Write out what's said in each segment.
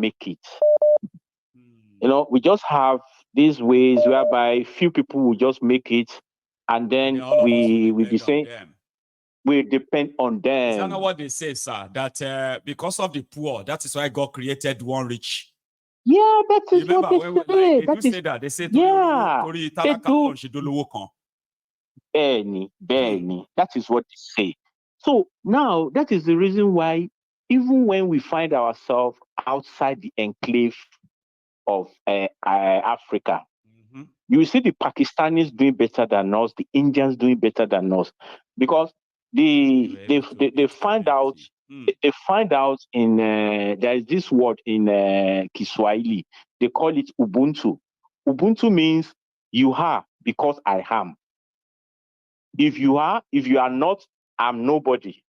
make it. You know, we just have these ways whereby few people will just make it, and then we be saying we depend on them. Is that not what they say, sir? That because of the poor, that is why God created one rich. Yeah, that is what they say. Like, they do say that. They say, yeah, they do. Benny, that is what they say. So now that is the reason why, even when we find ourselves outside the enclave of Africa, you see the Pakistanis doing better than us, the Indians doing better than us, because they find out. They find out in there is this word in Kiswahili. They call it Ubuntu. Ubuntu means you are because I am. If you are not, I'm nobody.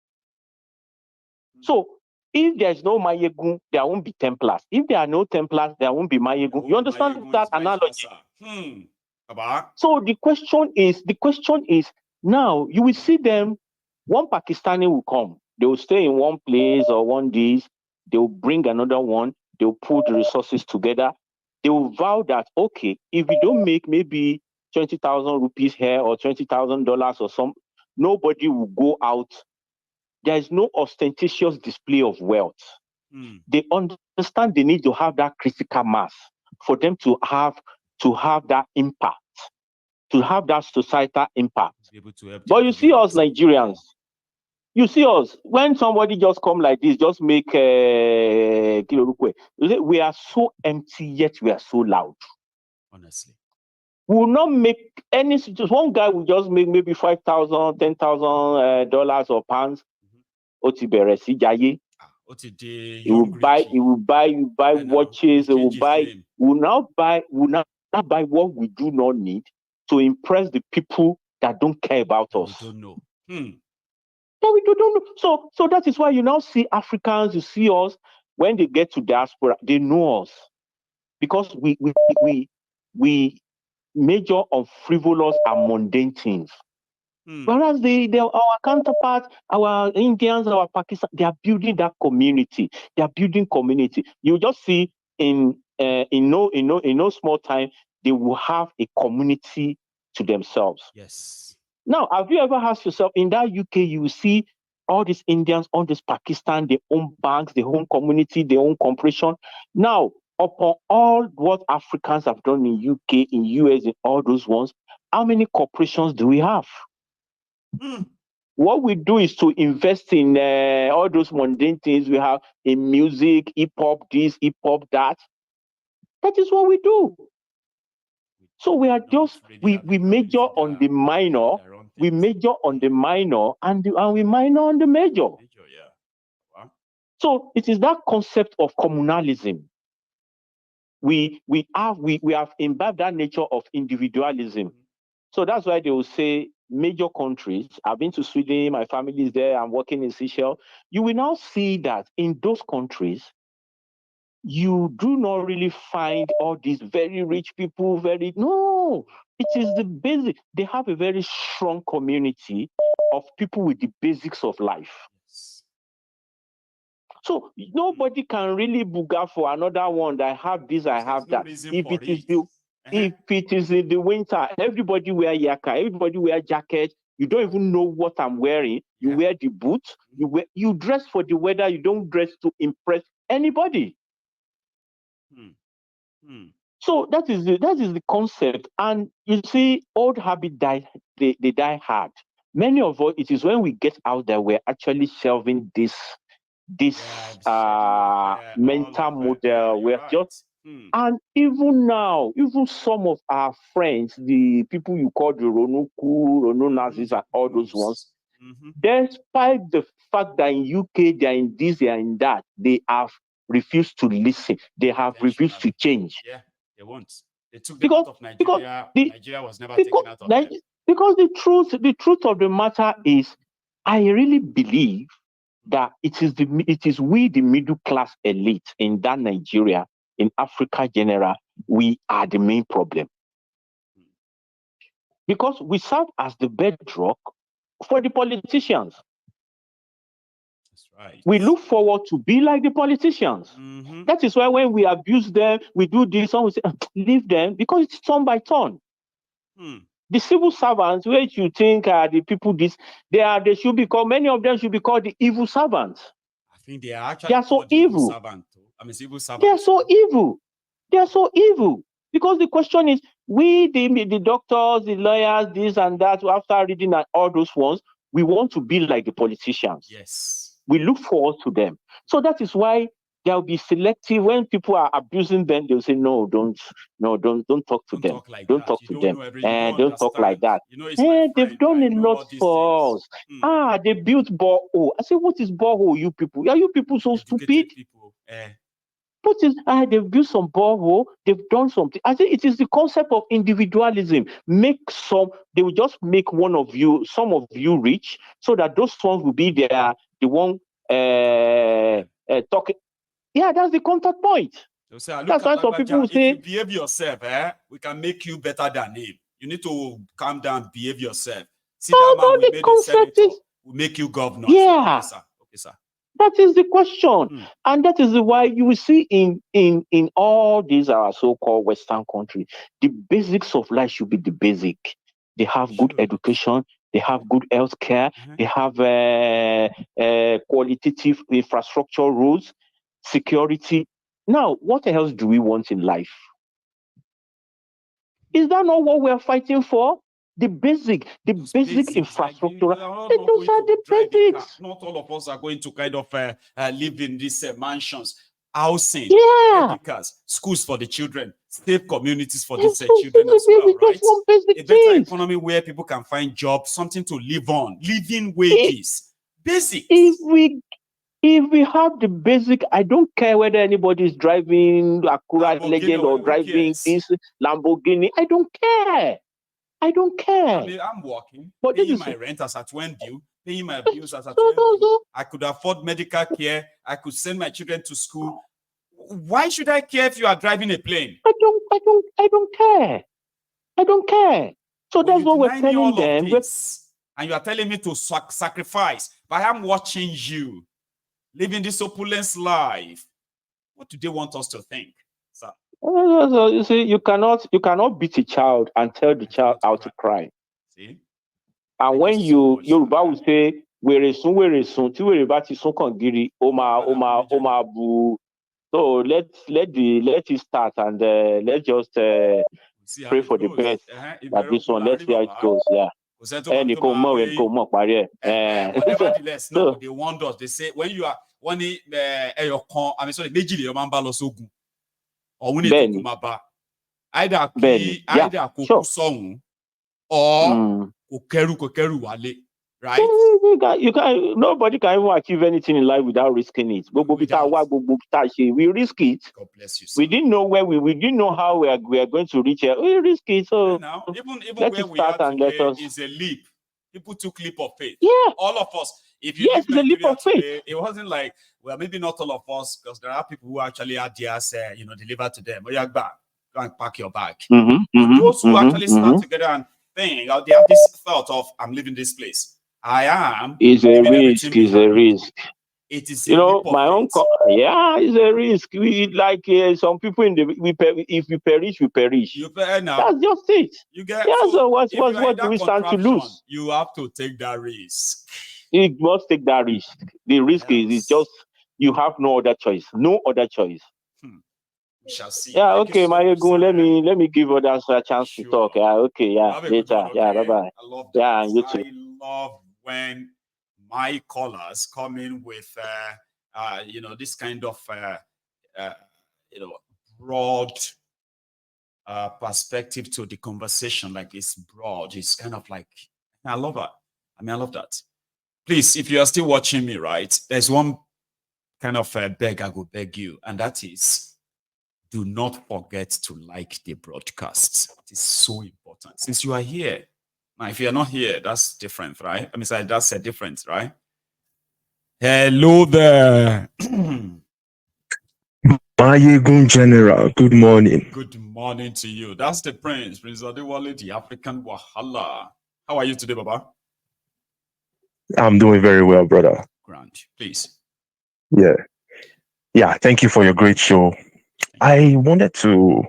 So if there's no Mayegun, there won't be Templars. If there are no Templars, there won't be Mayegun. You understand that analogy? So the question is now you will see them. One Pakistani will come. They will stay in one place or one days. They will bring another one. They will put the resources together. They will vow that, okay, if we don't make maybe 20,000 rupees here or $20,000 or some, nobody will go out. There is no ostentatious display of wealth. They understand they need to have that critical mass for them to have that impact, to have that societal impact. But you see us Nigerians, you see us, when somebody just come like this, just make we are so empty, yet we are so loud. Honestly. We will not make any situation. One guy will just make maybe $5,000, $10,000 or pounds. He will buy watches, he will now buy what we do not need to impress the people that don't care about us. We don't know. Yeah, we don't know. So that is why you now see Africans, you see us, when they get to diaspora, they know us. Because we major on frivolous and mundane things. Whereas our counterparts, our Indians, our Pakistan, they are building that community. They are building community. You just see in no small time, they will have a community to themselves. Yes. Now, have you ever asked yourself, in that UK, you will see all these Indians, all this Pakistan, they own banks, they own community, they own corporation. Now, upon all what Africans have done in UK, in US, in all those ones, how many corporations do we have? What we do is to invest in all those mundane things we have in music, hip hop, this, hip hop, that. That is what we do. So we are just we major on the minor, we major on the minor, and we minor on the major. So it is that concept of communalism. We have imbibed that nature of individualism. So that's why they will say major countries. I've been to Sweden, my family is there, I'm working in Seychelles. You will now see that in those countries, you do not really find all these very rich people, no, it is the basic. They have a very strong community of people with the basics of life. So nobody can really booga for another one that I have this, I have that. If it is in the winter, everybody wear yaka, everybody wear jacket. You don't even know what I'm wearing. You wear the boots. You dress for the weather. You don't dress to impress anybody. So that is the concept. And you see, old habits they die hard. Many of us, it is when we get out there, we're actually shelving this mental model. We're just and even now, even some of our friends, the people you call the Rono Nazis and all those ones, despite the fact that in UK they are in this, they are in that, they have refused to listen. They have refused to change. Yeah, they won't. They took them out of Nigeria. Nigeria was never taken out of them. Because the truth of the matter is, I really believe that it is we, the middle class elite in that Nigeria, in Africa general, we are the main problem. Because we serve as the bedrock for the politicians. That's Right. We look forward to be like the politicians. That is why when we abuse them, we do this, and we say, leave them, because it's turn by turn. The civil servants, which you think are the people, they should be called, many of them should be called the evil servants. I think they are actually so evil. Civil servants. They are so evil. They are so evil. Because the question is, we, the doctors, the lawyers, this and that, after reading all those ones, we want to be like the politicians. Yes. We look forward to them. So that is why they'll be selective. When people are abusing them, they'll say, no, don't talk to them. Don't talk to them. And don't talk like that. They've done a lot for us. They built borehole. I say, what is borehole, you people? Are you people so stupid? They've built some borehole, they've done something. I think it is the concept of individualism. They will just make some of you rich, so that those ones will be the one talking. Yeah, that's the contact point. That's why some people will say, if you behave yourself, we can make you better than him. You need to calm down, behave yourself. See that man we made a senator, will make you governor. Yeah. Okay, sir. That is the question. And that is why you will see in all these our so-called Western countries, the basics of life should be the basic. They have good education, they have good health care, they have qualitative infrastructure rules, security. Now, what else do we want in life? Is that not what we are fighting for? The basic infrastructure. Those are the basics. Not all of us are going to kind of live in these mansions, housing, cars, schools for the children, safe communities for these children as well, right? A better economy where people can find jobs, something to live on, living wages, basics. If we have the basic, I don't care whether anybody is driving Acura Legend or driving this Lamborghini. I don't care. I'm working, but paying my rent as at when due, paying my bills as at when due. I could afford medical care. I could send my children to school. Why should I care if you are driving a plane? I don't care. So that's what we're telling them. And you are telling me to sacrifice, but I'm watching you living this opulence life. What do they want us to think, sir? You see, you cannot beat a child and tell the child how to cry. See? And when Yoruba will say, were sun, ti were ba ti sun kan giri, oma bu. So let it start, and let's just pray for the best. That this one, let's see how it goes. Yeah. But nevertheless, no, they warned us. They say when you are méjìlè ọmọ ń bá lọ sógun ọ̀hún ní ìtòkù máa bá either kò kú sọ̀hún or kò kẹrù wálé, right? Nobody can even achieve anything in life without risking it. We risk it. God bless you, sir. We didn't know we didn't know how we are going to reach here. We risk it. So now, even where we are today is a leap. People took leap of faith. Yeah. All of us. If you it's a leap of faith. Today, it wasn't like, well, maybe not all of us, because there are people who actually had theirs, delivered to them. Go and pack your bag. Those who actually start together and think, they have this thought of, I'm leaving this place. I am. It's a risk. It's a risk. It is, my uncle. Yeah, it's a risk. We like some people if we perish, we perish. That's just it. You get. Yeah. So what do we stand to lose? You have to take that risk. You must take that risk. The risk is just you have no other choice. No other choice. We shall see. Yeah. Okay, Mayegun. Let me give others a chance to talk. Yeah. Okay. Yeah. Later. Yeah. Bye bye. I love that. Yeah. You too. I love when my callers come in with this kind of broad perspective to the conversation. Like, it's broad. It's kind of like, I love that. I love that. Please, if you are still watching me, right, there's one kind of beg I will beg you, and that is, do not forget to like the broadcast. It is so important. Since you are here, now if you are not here, that's different, right? That's a difference, right? Hello there. Mayegun General, good morning. Good morning to you. That's the Prince Adewale, the African Wahala. How are you today, Baba? I'm doing very well, brother. Grant, please. Yeah. Yeah. Thank you for your great show. I wanted to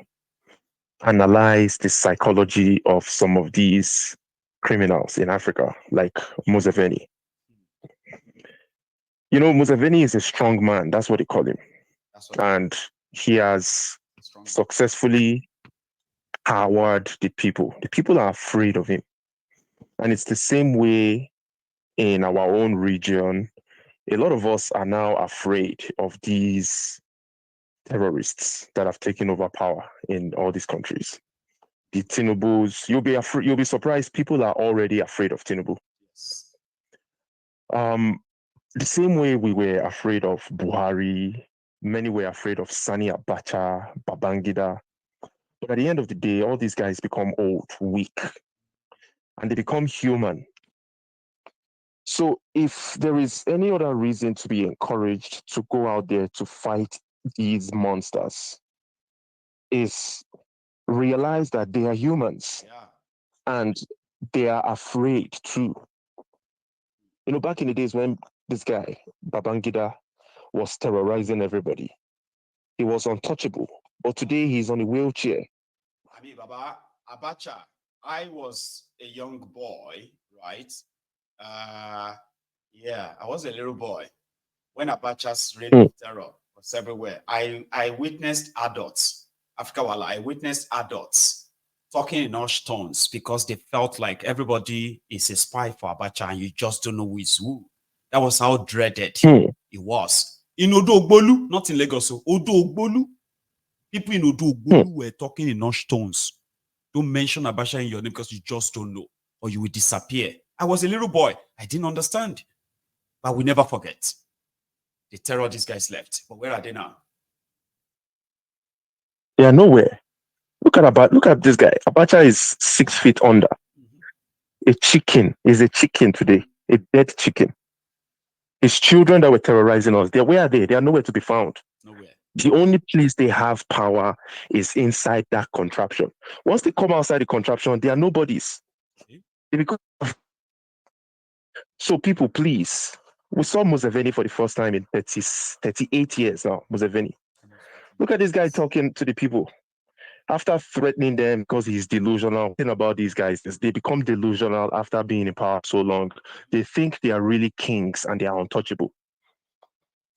analyze the psychology of some of these criminals in Africa, like Museveni. You know, Museveni is a strong man. That's what they call him. And he has successfully powered the people. The people are afraid of him. And it's the same way in our own region. A lot of us are now afraid of these terrorists that have taken over power in all these countries. The Tinubus, you'll be surprised. People are already afraid of Tinubu. The same way we were afraid of Buhari, many were afraid of Sani Abacha, Babangida. But at the end of the day, all these guys become old, weak, and they become human. So if there is any other reason to be encouraged to go out there to fight these monsters, is realize that they are humans and they are afraid too. You know, back in the days when this guy, Babangida, was terrorizing everybody, he was untouchable. But today he's on a wheelchair. I mean, Baba, Abacha, I was a young boy, right? Yeah, I was a little boy when Abacha's reign of terror was everywhere. I witnessed adults, Africa Wala, I witnessed adults talking in harsh tones because they felt like everybody is a spy for Abacha and you just don't know who is who. That was how dreaded it was. In Odo Ogbolu, not in Lagos, Odo Ogbolu, people in Odo Ogbolu were talking in harsh tones. Don't mention Abacha in your name because you just don't know, or you will disappear. I was a little boy. I didn't understand. But we never forget. The terror these guys left. But where are they now? They are nowhere. Look at this guy. Abacha is 6 feet under. A chicken is a chicken today. A dead chicken. His children that were terrorizing us, where are they? They are nowhere to be found. Nowhere. The only place they have power is inside that contraption. Once they come outside the contraption, they are nobodies. Okay. So people, please, we saw Museveni for the first time in 38 years now, Museveni. Look at this guy talking to the people. After threatening them because he's delusional, thing about these guys is they become delusional after being in power so long. They think they are really kings and they are untouchable.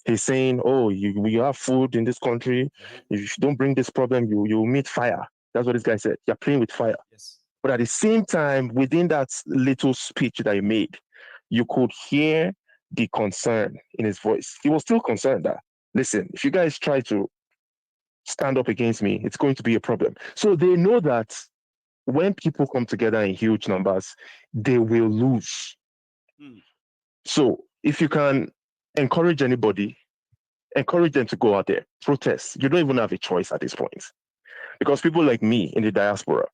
He's saying, oh, you have food in this country. If you don't bring this problem, you'll meet fire. That's what this guy said. You're playing with fire. Yes. But at the same time, within that little speech that he made, you could hear the concern in his voice. He was still concerned that, listen, if you guys try to stand up against me, it's going to be a problem. So they know that when people come together in huge numbers, they will lose. So if you can encourage anybody, encourage them to go out there, protest. You don't even have a choice at this point. Because people like me in the diaspora,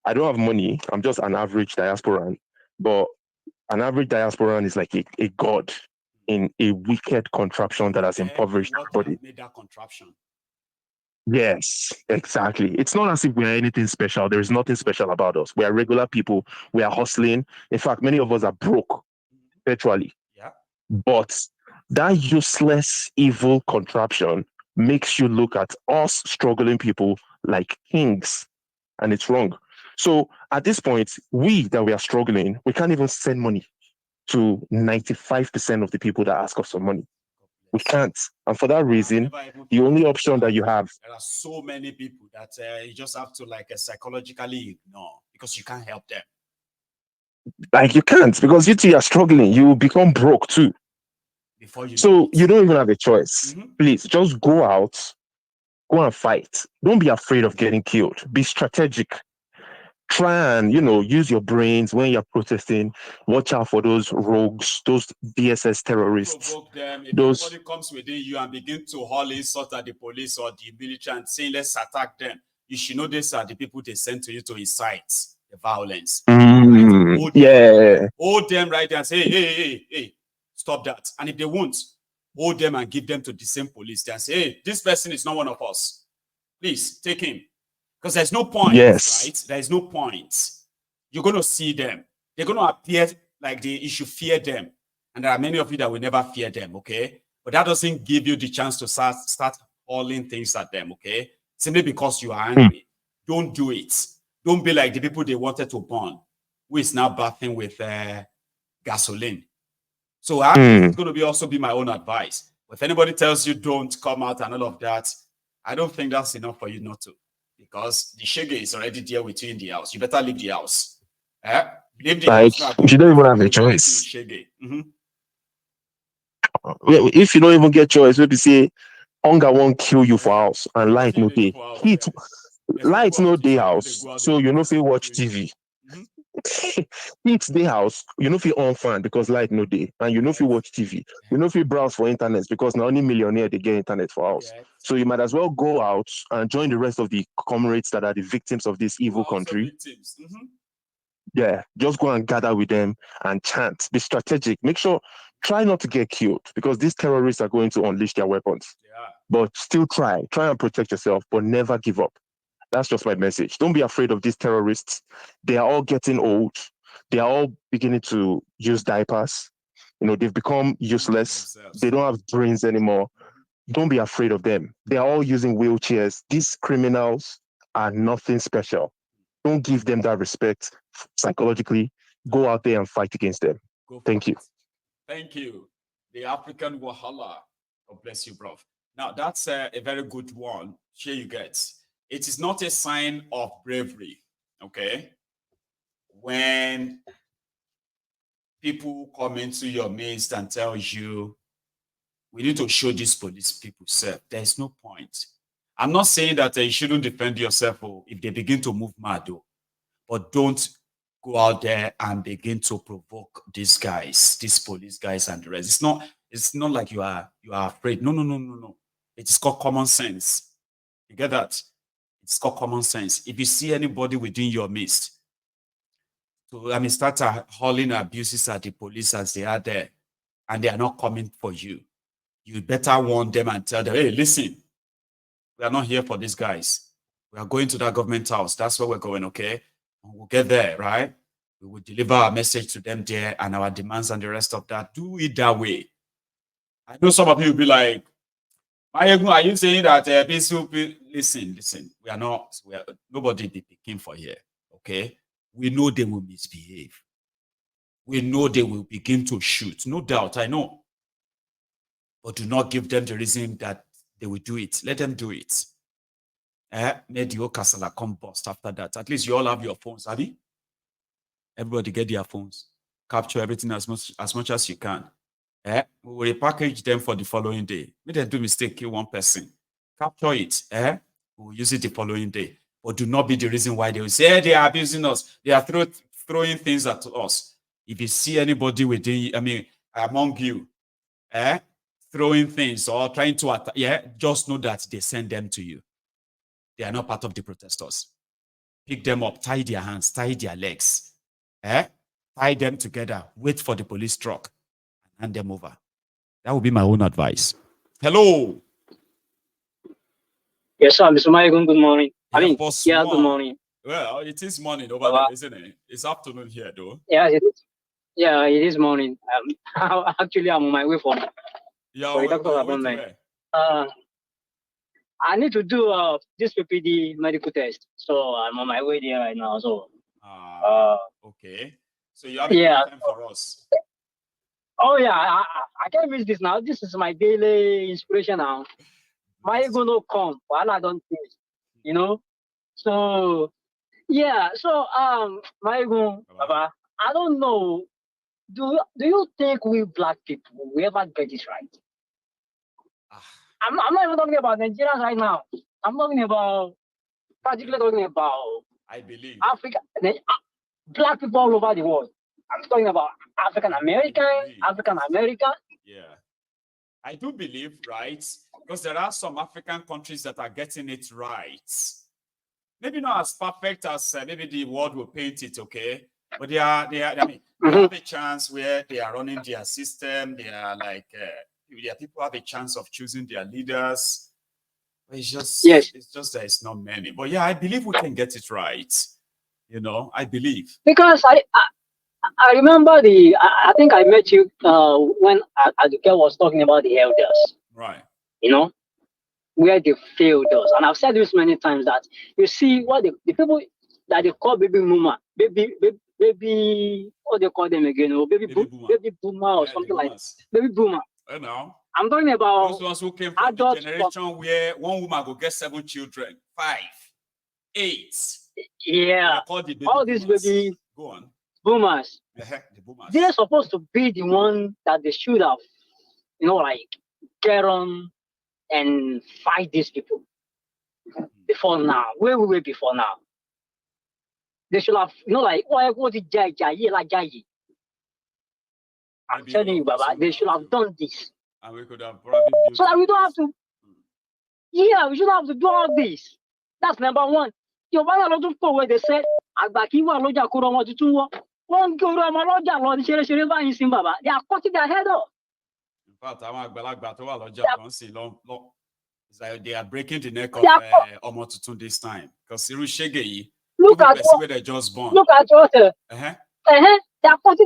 I don't have money. I'm just an average diasporan. But an average diasporan is like a god in a wicked contraption that has impoverished everybody. Made that contraption. Yes, exactly. It's not as if we are anything special. There is nothing special about us. We are regular people. We are hustling. In fact, many of us are broke virtually. Yeah. But that useless, evil contraption makes you look at us struggling people like kings, and it's wrong. So at this point, we that we are struggling, we can't even send money to 95% of the people that ask us for money. We can't. And for that reason, the only option that you have. There are so many people that you just have to like psychologically ignore because you can't help them. Like you can't, because you two are struggling. You will become broke too. Before you so you don't even have a choice. Please just go out, go and fight. Don't be afraid of getting killed. Be strategic. Try and, use your brains when you're protesting. Watch out for those rogues, those DSS terrorists. Provoke them. If anybody comes within you and begin to haul insult at the police or the military and saying, let's attack them, you should know these are the people they send to you to incite the violence. Right? Hold them right there and say, hey, stop that. And if they won't, hold them and give them to the same police and say, hey, this person is not one of us. Please take him. Because there's no point, right? There's no point. You're going to see them. They're going to appear like you should fear them. And there are many of you that will never fear them, okay? But that doesn't give you the chance to start hauling things at them, okay? Simply because you are angry. Don't do it. Don't be like the people they wanted to burn, who is now bathing with gasoline. So it's going to also be my own advice. If anybody tells you don't come out and all of that, I don't think that's enough for you not to. Because the shege is already there with you in the house. You better leave the house. Leave the Like, house. you don't even have a choice. If you don't even get choice, maybe say hunger won't kill you for house and light no day. Light no day house, so you know if you watch TV. Heat day house, you know if you on fan because light no day, and you know if you watch TV, you know if you browse for internet because now only millionaire they get internet for house. So you might as well go out and join the rest of the comrades that are the victims of this evil country. Yeah, just go and gather with them and chant. Be strategic. Make sure, try not to get killed because these terrorists are going to unleash their weapons. But still try and protect yourself, but never give up. That's just my message. Don't be afraid of these terrorists. They are all getting old. They are all beginning to use diapers. You know, they've become useless. They don't have brains anymore. Don't be afraid of them. They are all using wheelchairs. These criminals are nothing special. Don't give them that respect psychologically. Go out there and fight against them. Thank you. Thank you. The African Wahala. God bless you, bro. Now, that's a very good one. Here you get. It is not a sign of bravery, okay? When people come into your midst and tell you, we need to show these police people self. There's no point. I'm not saying that you shouldn't defend yourself if they begin to move mad, though. But don't go out there and begin to provoke these guys, these police guys and the rest. It's not like you are afraid. No. It's called common sense. You get that? It's called common sense. If you see anybody within your midst, start hauling abuses at the police as they are there, and they are not coming for you, you better warn them and tell them, hey, listen, we are not here for these guys. We are going to that government house. That's where we're going, okay? And we'll get there, right? We will deliver our message to them there and our demands and the rest of that. Do it that way. I know some of you will be like, are you saying that listen, nobody be picking for here, okay? We know they will misbehave. We know they will begin to shoot. No doubt, I know. But do not give them the reason that they will do it. Let them do it. Let your castle come bust after that. At least you all have your phones, have you? Everybody get their phones. Capture everything as much as you can. We will repackage them for the following day. Make them do mistake, kill one person. Capture it. We will use it the following day. But do not be the reason why they will say, they are abusing us. They are throwing things at us. If you see anybody among you, throwing things or trying to attack, just know that they send them to you. They are not part of the protesters. Pick them up, tie their hands, tie their legs, tie them together, wait for the police truck, and hand them over. That would be my own advice. Hello. Yes, sir, Mr. Mayegun, good morning. Good morning. Well, it is morning over there, isn't it? It's afternoon here, though. Yeah, it is. Yeah, it is morning. Actually, I'm on my way for the doctor's appointment. I need to do this PPD medical test, so I'm on my way there right now. So, okay. So you have time for us. Oh yeah, I can't miss this now. This is my daily inspiration now. Mayegun no come, while I don't think, you know. So yeah, Mayegun, Baba, I don't know. Do you think we black people we ever get this right? I'm not even talking about Nigerians right now. I'm particularly talking about I believe Africa, black people all over the world. I'm talking about African American. Yeah, I do believe, right? Because there are some African countries that are getting it right. Maybe not as perfect as maybe the world will paint it, okay? But they have a chance where they are running their system. They are like, their people have a chance of choosing their leaders. It's just that it's not many. But yeah, I believe we can get it right. You know, I believe. Because I remember I think I met you when Aduke was talking about the elders. Right. You know, where they failed us. And I've said this many times that you see what the people that they call baby boomer, baby, what they call them again, or baby boomer or something like that. Baby boomer. You know, I'm talking about those ones who came from the generation where one woman will get 7 children, 5, 8. Yeah, all these baby Go on. boomers. The boomers. They're supposed to be the one that they should have, like get on and fight these people before now. Where we were before now. They should have, like, what did I'm telling you, Baba, they should have done this. And we could have probably built so that we don't have to. Yeah, we should have to do all this. That's number one. Your buy a lot of where they said, Agbakiwa Loja Kuroma Tutuwa. One Kuroma Loja Lord Shereva in Zimbabwe. They are cutting their head off. In fact, it's like they are breaking the neck of Omotutun this time. Because Look at where they just born. Look at what they are cutting